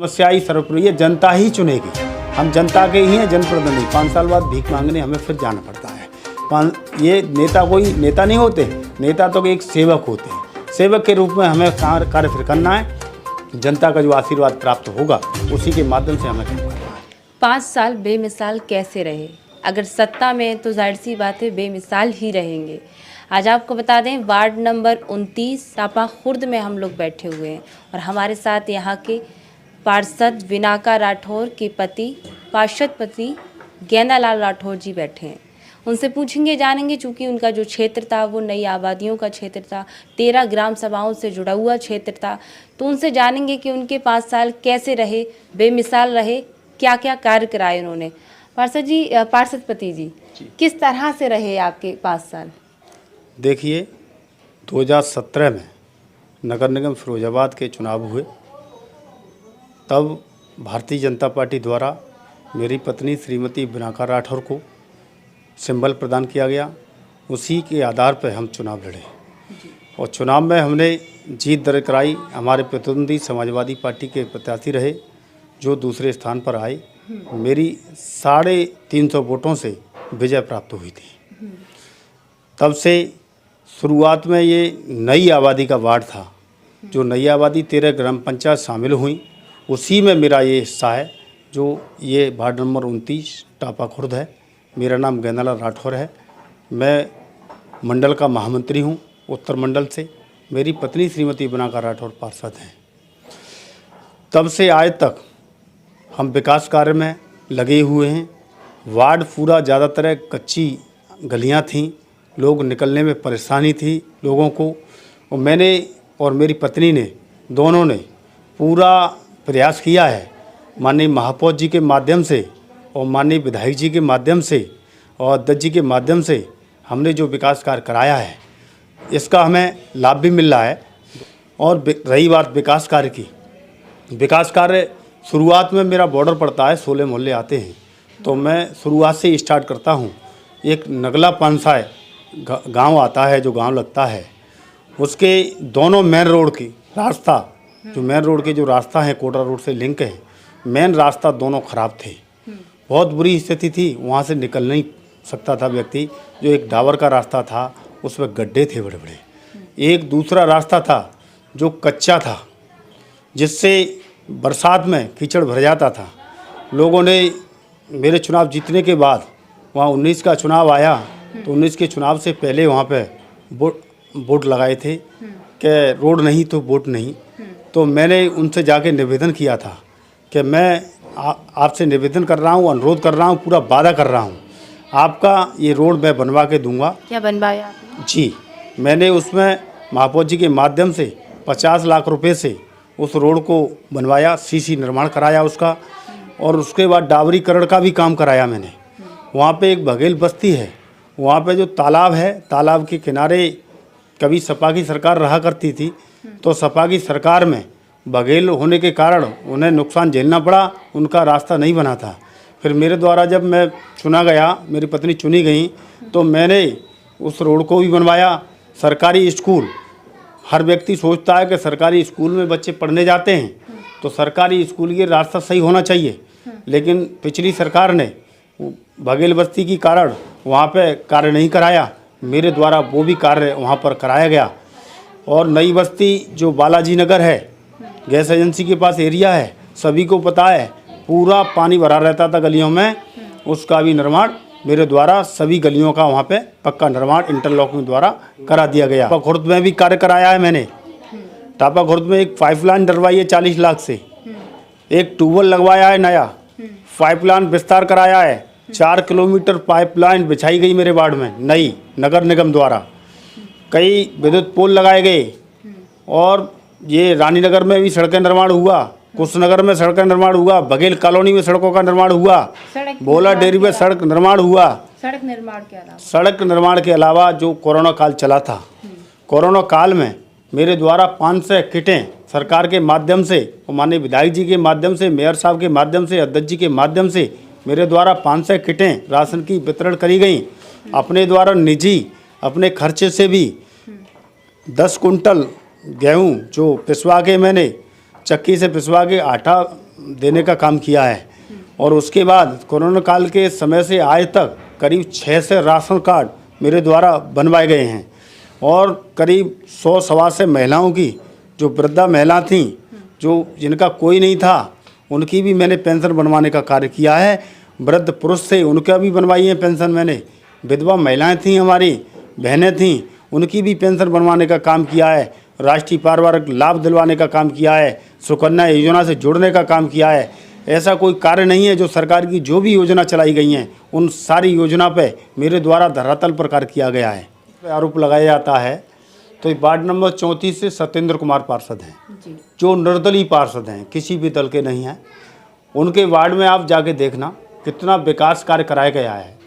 समस्या ही सर्वोपरि है, जनता ही चुनेगी। हम जनता के ही हैं जनप्रतिनिधि। 5 साल बाद भीख मांगने हमें फिर जाना पड़ता है। ये नेता कोई नेता नहीं होते, नेता तो एक सेवक होते हैं। सेवक के रूप में हमें कार्य फिर करना है। जनता का जो आशीर्वाद प्राप्त होगा उसी के माध्यम से हमें काम करना है। 5 साल बेमिसाल कैसे रहे? अगर सत्ता में तो जाहिर सी बात है बेमिसाल ही रहेंगे। आज आपको बता दें, वार्ड नंबर 29 टापा खुर्द में हम लोग बैठे हुए हैं और हमारे साथ यहाँ के पार्षद विनाका राठौर के पति पार्षद गेंदालाल राठौर जी बैठे हैं। उनसे पूछेंगे, जानेंगे, चूँकि उनका जो क्षेत्र था वो नई आबादियों का क्षेत्र था, 13 ग्राम सभाओं से जुड़ा हुआ क्षेत्र था। तो उनसे जानेंगे कि उनके 5 साल कैसे रहे, बेमिसाल रहे, क्या क्या कार्य कराए उन्होंने। पार्षदपति जी, किस तरह से रहे आपके 5 साल? देखिए, 2017 में नगर निगम फिरोजाबाद के चुनाव हुए। तब भारतीय जनता पार्टी द्वारा मेरी पत्नी श्रीमती विनाका राठौर को सिंबल प्रदान किया गया। उसी के आधार पर हम चुनाव लड़े और चुनाव में हमने जीत दर्ज कराई। हमारे प्रतिद्वंदी समाजवादी पार्टी के प्रत्याशी रहे जो दूसरे स्थान पर आए। मेरी 350 वोटों से विजय प्राप्त हुई थी। तब से शुरुआत में ये नई आबादी का वार्ड था। जो नई आबादी 13 ग्राम पंचायत शामिल हुई, उसी में मेरा ये हिस्सा है। जो ये वार्ड नंबर 29 टापा खुर्द है। मेरा नाम गेंदालाल राठौर है। मैं मंडल का महामंत्री हूँ उत्तर मंडल से। मेरी पत्नी श्रीमती विनाका राठौर पार्षद हैं। तब से आज तक हम विकास कार्य में लगे हुए हैं। वार्ड पूरा ज़्यादातर कच्ची गलियाँ थीं, लोग निकलने में परेशानी थी लोगों को। और मैंने और मेरी पत्नी ने दोनों ने पूरा प्रयास किया है। माननीय महापौर जी के माध्यम से और माननीय विधायक जी के माध्यम से और अध्यक्ष जी के माध्यम से हमने जो विकास कार्य कराया है, इसका हमें लाभ भी मिल रहा है। और रही बात विकास कार्य की, विकास कार्य शुरुआत में मेरा बॉर्डर पड़ता है, 16 मोहल्ले आते हैं, तो मैं शुरुआत से स्टार्ट करता हूँ। एक नगला पानसाय गांव आता है, जो गांव लगता है, उसके दोनों मेन रोड की रास्ता, जो मेन रोड के जो रास्ता है कोटरा रोड से लिंक है, मेन रास्ता दोनों ख़राब थे। बहुत बुरी स्थिति थी, वहाँ से निकल नहीं सकता था व्यक्ति। जो एक डाबर का रास्ता था उसमें गड्ढे थे बड़े बड़े। एक दूसरा रास्ता था जो कच्चा था, जिससे बरसात में कीचड़ भर जाता था। लोगों ने मेरे चुनाव जीतने के बाद, वहाँ 19 का चुनाव आया तो 19 के चुनाव से पहले वहाँ पे बोर्ड लगाए थे कि रोड नहीं तो वोट नहीं। तो मैंने उनसे जाके निवेदन किया था कि मैं आपसे निवेदन कर रहा हूँ, अनुरोध कर रहा हूँ, पूरा वादा कर रहा हूँ, आपका ये रोड मैं बनवा के दूंगा। क्या बनवाया आपने? जी, मैंने उसमें महापौर जी के माध्यम से 50 लाख रुपए से उस रोड को बनवाया, सीसी निर्माण कराया उसका। और उसके बाद डाबरीकरण का भी काम कराया मैंने। वहाँ पे एक बघेल बस्ती है, वहाँ पे जो तालाब है, तालाब के किनारे कभी सपा की सरकार रहा करती थी, तो सपा की सरकार में बघेल होने के कारण उन्हें नुकसान झेलना पड़ा, उनका रास्ता नहीं बना था। फिर मेरे द्वारा जब मैं चुना गया, मेरी पत्नी चुनी गई, तो मैंने उस रोड को भी बनवाया। सरकारी स्कूल, हर व्यक्ति सोचता है कि सरकारी स्कूल में बच्चे पढ़ने जाते हैं तो सरकारी स्कूल ये रास्ता सही होना चाहिए, लेकिन पिछली सरकार ने बघेल बस्ती के कारण वहाँ पे कार्य नहीं कराया। मेरे द्वारा वो भी कार्य वहाँ पर कराया गया। और नई बस्ती जो बालाजी नगर है, गैस एजेंसी के पास एरिया है, सभी को पता है, पूरा पानी भरा रहता था गलियों में। उसका भी निर्माण मेरे द्वारा, सभी गलियों का वहाँ पे पक्का निर्माण इंटरलॉकिंग द्वारा करा दिया गया। टापा खुर्द में भी कार्य कराया है मैंने। टापा खुर्द में एक पाइपलाइन डलवाई है 40 लाख से, एक ट्यूबवेल लगवाया है नया, पाइपलाइन विस्तार कराया है, 4 किलोमीटर पाइपलाइन बिछाई गई मेरे वार्ड में नई नगर निगम द्वारा। कई विद्युत पोल लगाए गए और ये रानीनगर में भी सड़कें निर्माण हुआ, कुशनगर में सड़क निर्माण हुआ, बघेल कॉलोनी में सड़कों का निर्माण हुआ, बोला डेयरी में सड़क निर्माण हुआ। सड़क निर्माण के अलावा जो कोरोना काल चला था, कोरोना काल में मेरे द्वारा 500 किटें सरकार के माध्यम से, माननीय विधायक जी के माध्यम से, मेयर साहब के माध्यम से, अध्यक्ष जी के माध्यम से मेरे द्वारा 500 किटें राशन की वितरण करी गई। अपने द्वारा निजी अपने खर्चे से भी 10 कुंटल गेहूँ जो पिसवा के मैंने चक्की से पिसवा के आटा देने का काम किया है। और उसके बाद कोरोना काल के समय से आज तक करीब 6 से राशन कार्ड मेरे द्वारा बनवाए गए हैं। और करीब 100 सवा से महिलाओं की, जो वृद्धा महिला थीं, जो जिनका कोई नहीं था, उनकी भी मैंने पेंशन बनवाने का कार्य किया है। वृद्ध पुरुष थे, उनका भी बनवाई है पेंशन मैंने। विधवा महिलाएं थीं, हमारी बहनें थीं, उनकी भी पेंशन बनवाने का काम किया है। राष्ट्रीय पारिवारिक लाभ दिलवाने का काम किया है। सुकन्या योजना से जुड़ने का काम किया है। ऐसा कोई कार्य नहीं है जो सरकार की जो भी योजना चलाई गई हैं, उन सारी योजना पे मेरे द्वारा धरातल पर कार्य किया गया है। आरोप लगाया जाता है तो वार्ड नंबर 34 से सत्येंद्र कुमार पार्षद हैं, जो निर्दलीय पार्षद हैं, किसी भी दल के नहीं हैं। उनके वार्ड में आप जाके देखना कितना विकास कार्य कराया गया है,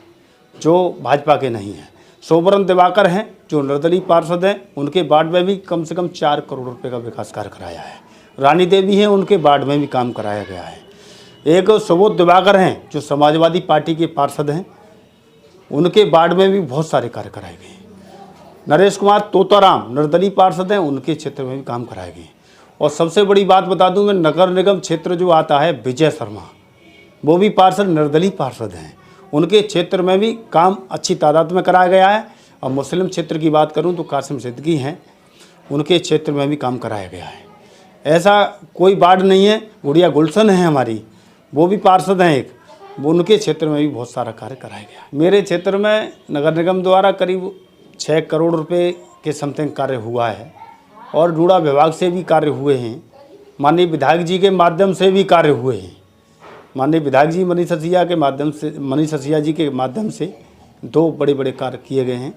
जो भाजपा के नहीं हैं। सोबरन दिवाकर हैं, जो निर्दलीय पार्षद हैं, उनके वार्ड में भी कम से कम 4 करोड़ रुपए का विकास कार्य कराया है। रानी देवी हैं, उनके वार्ड में भी काम कराया गया है। एक सुबोध दिवाकर हैं, जो समाजवादी पार्टी के पार्षद हैं, उनके वार्ड में भी बहुत सारे कार्य कराए गए हैं। नरेश कुमार तोताराम निर्दलीय पार्षद हैं, उनके क्षेत्र में भी काम कराए गए हैं। और सबसे बड़ी बात बता दूं, मैं नगर निगम क्षेत्र जो आता है, विजय शर्मा, वो भी पार्षद निर्दलीय पार्षद हैं, उनके क्षेत्र में भी काम अच्छी तादाद में कराया गया है। और मुस्लिम क्षेत्र की बात करूं तो कासिम सिद्दीकी हैं, उनके क्षेत्र में भी काम कराया गया है। ऐसा कोई वार्ड नहीं है। गुड़िया गुलशन है हमारी, वो भी पार्षद हैं एक, वो उनके क्षेत्र में भी बहुत सारा कार्य कराया गया। मेरे क्षेत्र में नगर निगम द्वारा करीब 6 करोड़ रुपए के समथिंग कार्य हुआ है। और डूडा विभाग से भी कार्य हुए हैं। माननीय विधायक जी के माध्यम से भी कार्य हुए हैं। माननीय विधायक जी मनीष सिसोदिया जी के माध्यम से 2 बड़े बड़े कार्य किए गए हैं।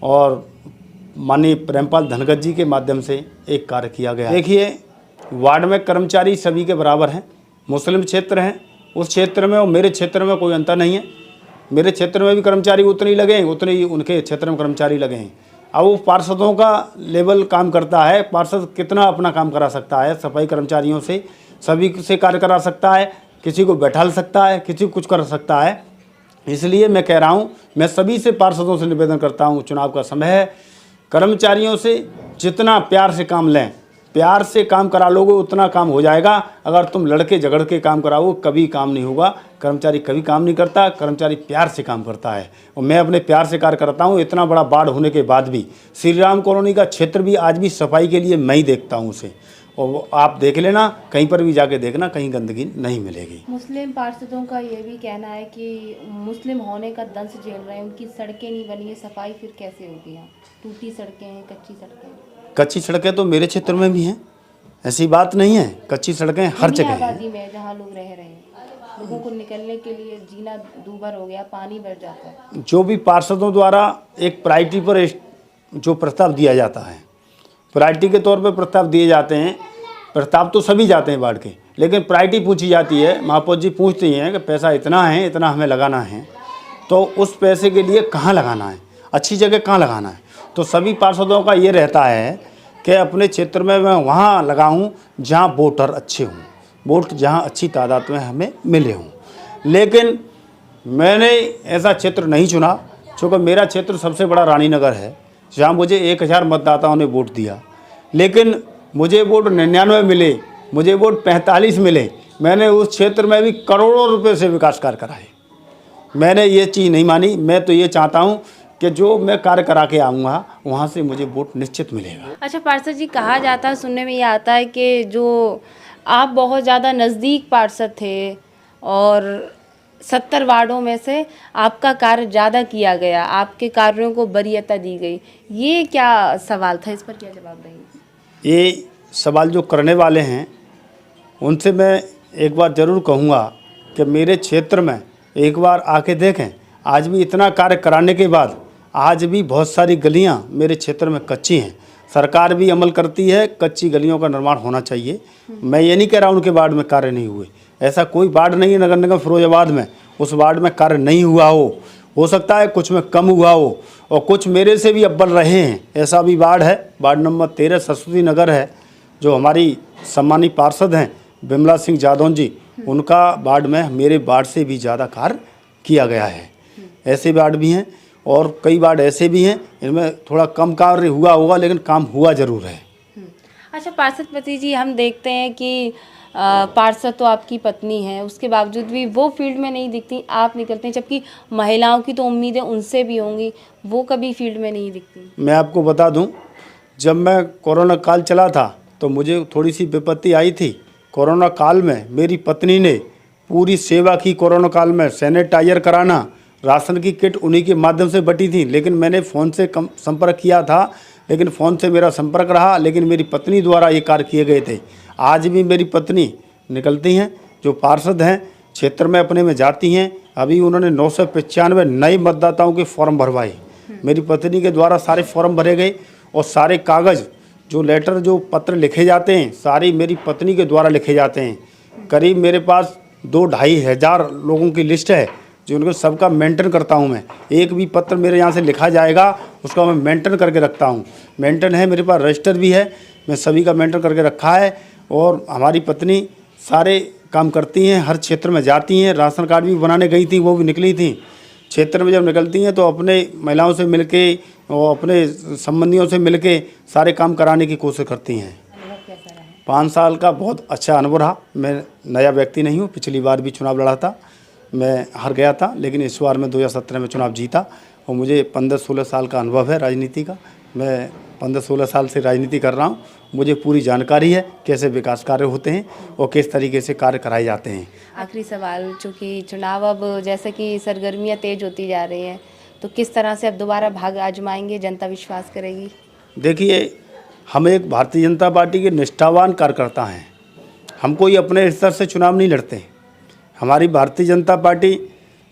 और माननीय प्रेमपाल धनगत जी के माध्यम से एक कार्य किया गया। देखिए, वार्ड में कर्मचारी सभी के बराबर हैं। मुस्लिम क्षेत्र हैं, उस क्षेत्र में और मेरे क्षेत्र में कोई अंतर नहीं है। मेरे क्षेत्र में भी कर्मचारी उतने ही लगे हैं, उतने ही उनके क्षेत्र में कर्मचारी लगे हैं। अब वो पार्षदों का लेवल काम करता है, पार्षद कितना अपना काम करा सकता है। सफाई कर्मचारियों से सभी से कार्य करा सकता है, किसी को बैठा सकता है, किसी को कुछ कर सकता है। इसलिए मैं कह रहा हूँ, मैं सभी से पार्षदों से निवेदन करता हूँ, चुनाव का समय है, कर्मचारियों से जितना प्यार से काम लें, प्यार से काम करा लोगे उतना काम हो जाएगा। अगर तुम लड़के झगड़ के काम कराओगे कभी काम नहीं होगा। कर्मचारी कभी काम नहीं करता, कर्मचारी प्यार से काम करता है। और मैं अपने प्यार से कार्य करता हूँ। इतना बड़ा वार्ड होने के बाद भी श्री राम कॉलोनी का क्षेत्र भी आज भी सफाई के लिए मैं ही देखता हूँ उसे। और आप देख लेना, कहीं पर भी जाके देखना, कहीं गंदगी नहीं मिलेगी। मुस्लिम पार्षदों का ये भी कहना है कि मुस्लिम होने का दंश झेल रहे हैं, उनकी सड़कें नहीं बनी है, सफाई फिर कैसे होगी? यहाँ टूटी सड़कें हैं, कच्ची सड़कें। कच्ची सड़कें तो मेरे क्षेत्र में भी हैं, ऐसी बात नहीं है। कच्ची सड़कें हर जगह हैं। आबादी में जहाँ लोग रह रहे हैं, लोगों को निकलने के लिए जीना दूभर हो गया, पानी भर जाता है। जो भी पार्षदों द्वारा एक प्रायोरिटी पर जो प्रस्ताव दिया जाता है, प्रायोरिटी के तौर पर प्रस्ताव दिए जाते हैं। प्रस्ताव तो सभी जाते हैं वार्ड के, लेकिन प्रायोरिटी पूछी जाती है। महापौर जी पूछती हैं कि पैसा इतना है, इतना हमें लगाना है, तो उस पैसे के लिए कहाँ लगाना है, अच्छी जगह कहाँ लगाना है। तो सभी पार्षदों का ये रहता है कि अपने क्षेत्र में मैं वहाँ लगाऊं जहाँ वोटर अच्छे हों, वोट जहाँ अच्छी तादाद में हमें मिले हों। लेकिन मैंने ऐसा क्षेत्र नहीं चुना, क्योंकि मेरा क्षेत्र सबसे बड़ा रानीनगर है, जहाँ मुझे 1000 मतदाताओं ने वोट दिया, लेकिन मुझे वोट 99 मिले, मुझे वोट 45 मिले। मैंने उस क्षेत्र में भी करोड़ों रुपए से विकास कार्य कराए। मैंने ये चीज़ नहीं मानी। मैं तो ये चाहता हूँ कि जो मैं कार्य करा के आऊँगा वहाँ से मुझे वोट निश्चित मिलेगा। अच्छा पार्षद जी, कहा जाता है, सुनने में ये आता है कि जो आप बहुत ज़्यादा नज़दीक पार्षद थे और 70 वार्डों में से आपका कार्य ज़्यादा किया गया, आपके कार्यों को वरीयता दी गई। ये क्या सवाल था, इस पर क्या जवाब देंगे? ये सवाल जो करने वाले हैं उनसे मैं एक बार ज़रूर कहूँगा कि मेरे क्षेत्र में एक बार आके देखें। आज भी इतना कार्य कराने के बाद आज भी बहुत सारी गलियां मेरे क्षेत्र में कच्ची हैं। सरकार भी अमल करती है, कच्ची गलियों का निर्माण होना चाहिए। मैं ये नहीं कह रहा उनके वार्ड में कार्य नहीं हुए, ऐसा कोई वार्ड नहीं है नगर निगम फिरोजाबाद में उस वार्ड में कार्य नहीं हुआ हो सकता है कुछ में कम हुआ हो, और कुछ मेरे से भी अव्वल रहे हैं। ऐसा भी वार्ड है, वार्ड नंबर 13 सरस्वती नगर है, जो हमारी सम्मानित पार्षद हैं बिमला सिंह जादौन जी, उनका वार्ड में मेरे वार्ड से भी ज़्यादा कार्य किया गया है। ऐसे वार्ड भी हैं और कई वार्ड ऐसे भी हैं इनमें थोड़ा कम कार्य हुआ होगा, लेकिन काम हुआ ज़रूर है। अच्छा पार्षद पति जी, हम देखते हैं कि पार्षद तो आपकी पत्नी है, उसके बावजूद भी वो फील्ड में नहीं दिखती, आप निकलते हैं, जबकि महिलाओं की तो उम्मीदें उनसे भी होंगी, वो कभी फील्ड में नहीं दिखती। मैं आपको बता दूं, जब मैं कोरोना काल चला था तो मुझे थोड़ी सी विपत्ति आई थी। कोरोना काल में मेरी पत्नी ने पूरी सेवा की। कोरोना काल में सैनिटाइजर कराना, राशन की किट उन्हीं के माध्यम से बटी थी, लेकिन मैंने फ़ोन से संपर्क किया था, लेकिन फ़ोन से मेरा संपर्क रहा, लेकिन मेरी पत्नी द्वारा ये कार्य किए गए थे। आज भी मेरी पत्नी निकलती हैं, जो पार्षद हैं, क्षेत्र में अपने में जाती हैं। अभी उन्होंने 995 नए मतदाताओं के फॉर्म भरवाए। मेरी पत्नी के द्वारा सारे फॉर्म भरे गए और सारे कागज़ जो लेटर जो पत्र लिखे जाते हैं सारी मेरी पत्नी के द्वारा लिखे जाते हैं। करीब मेरे पास 2-2.5 हज़ार लोगों की लिस्ट है जो उनको सबका मेंटेन करता हूं मैं। एक भी पत्र मेरे यहाँ से लिखा जाएगा उसका मैं मेंटेन करके रखता हूं। मेंटेन है, मेरे पास रजिस्टर भी है, मैं सभी का मेंटेन करके रखा है। और हमारी पत्नी सारे काम करती हैं, हर क्षेत्र में जाती हैं। राशन कार्ड भी बनाने गई थी, वो भी निकली थी। क्षेत्र में जब निकलती हैं तो अपने महिलाओं से मिलके और अपने संबंधियों से मिलके सारे काम कराने की कोशिश करती हैं। 5 साल का बहुत अच्छा अनुभव रहा। मैं नया व्यक्ति नहीं हूँ, पिछली बार भी चुनाव लड़ा था, मैं हार गया था, लेकिन इस बार मैं 2017 में चुनाव जीता। और मुझे 15-16 साल का अनुभव है राजनीति का। मैं 15-16 साल से राजनीति कर रहा हूँ। मुझे पूरी जानकारी है कैसे विकास कार्य होते हैं और किस तरीके से कार्य कराए जाते हैं। आखिरी सवाल, चूँकि चुनाव अब जैसे कि सरगर्मियाँ तेज होती जा रही हैं, तो किस तरह से अब दोबारा भाग आजमाएंगे, जनता विश्वास करेगी? देखिए, हम एक भारतीय जनता पार्टी के निष्ठावान कार्यकर्ता हैं। हम कोई अपने स्तर से चुनाव नहीं लड़ते। हमारी भारतीय जनता पार्टी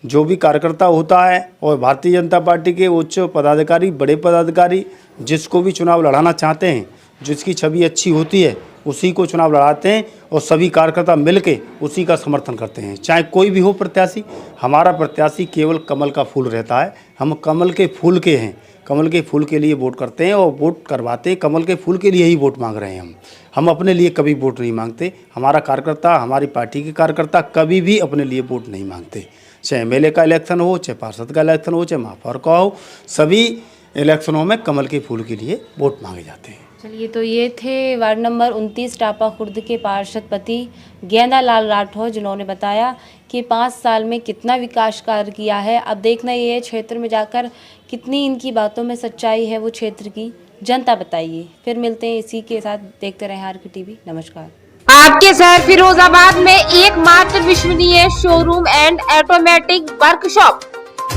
जो भी कार्यकर्ता होता है और भारतीय जनता पार्टी के उच्च पदाधिकारी, बड़े पदाधिकारी जिसको भी चुनाव लड़ाना चाहते हैं, जिसकी छवि अच्छी होती है उसी को चुनाव लड़ाते हैं और सभी कार्यकर्ता मिलके उसी का समर्थन करते हैं, चाहे कोई भी हो प्रत्याशी। हमारा प्रत्याशी केवल कमल का फूल रहता है। हम कमल के फूल के हैं, कमल के फूल के लिए वोट करते हैं और वोट करवाते हैं। कमल के फूल के लिए ही वोट मांग रहे हैं हम अपने लिए कभी वोट नहीं मांगते। हमारा कार्यकर्ता, हमारी पार्टी के कार्यकर्ता कभी भी अपने लिए वोट नहीं मांगते। चाहे MLA का इलेक्शन हो, चाहे पार्षद का इलेक्शन हो, चाहे महापौर का हो, सभी इलेक्शनों में कमल के फूल के लिए वोट मांगे जाते हैं। चलिए, तो ये थे वार्ड नंबर 29 टापा खुर्द के पार्षद पति गेंदालाल राठौर, जिन्होंने बताया कि 5 साल में कितना विकास कार्य किया है। अब देखना ये है क्षेत्र में जाकर कितनी इनकी बातों में सच्चाई है, वो क्षेत्र की जनता बताइए। फिर मिलते हैं इसी के साथ, देखते रहें आरके टीवी। नमस्कार। आपके शहर फिरोजाबाद में एकमात्र विश्वसनीय शोरूम एंड ऑटोमेटिक वर्कशॉप।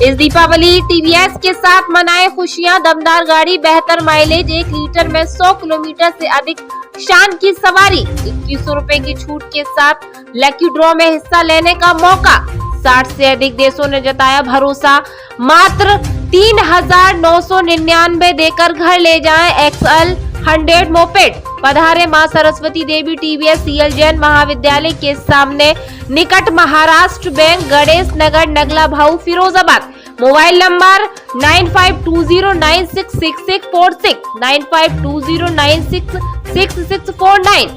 इस दीपावली TVS के साथ मनाएं खुशियां। दमदार गाड़ी, बेहतर माइलेज, 1 लीटर में 100 किलोमीटर से अधिक शान की सवारी, 2100 रुपए की छूट के साथ लकी ड्रॉ में हिस्सा लेने का मौका। 60 से अधिक देशों ने जताया भरोसा। मात्र 3999 देकर घर ले जाएं XL 100 मोपेड। पधारे मां सरस्वती देवी TVS CL जैन महाविद्यालय के सामने, निकट महाराष्ट्र बैंक, गणेश नगर, नगला भाऊ, फिरोजाबाद। Mobile number 9520966646, 9520966649।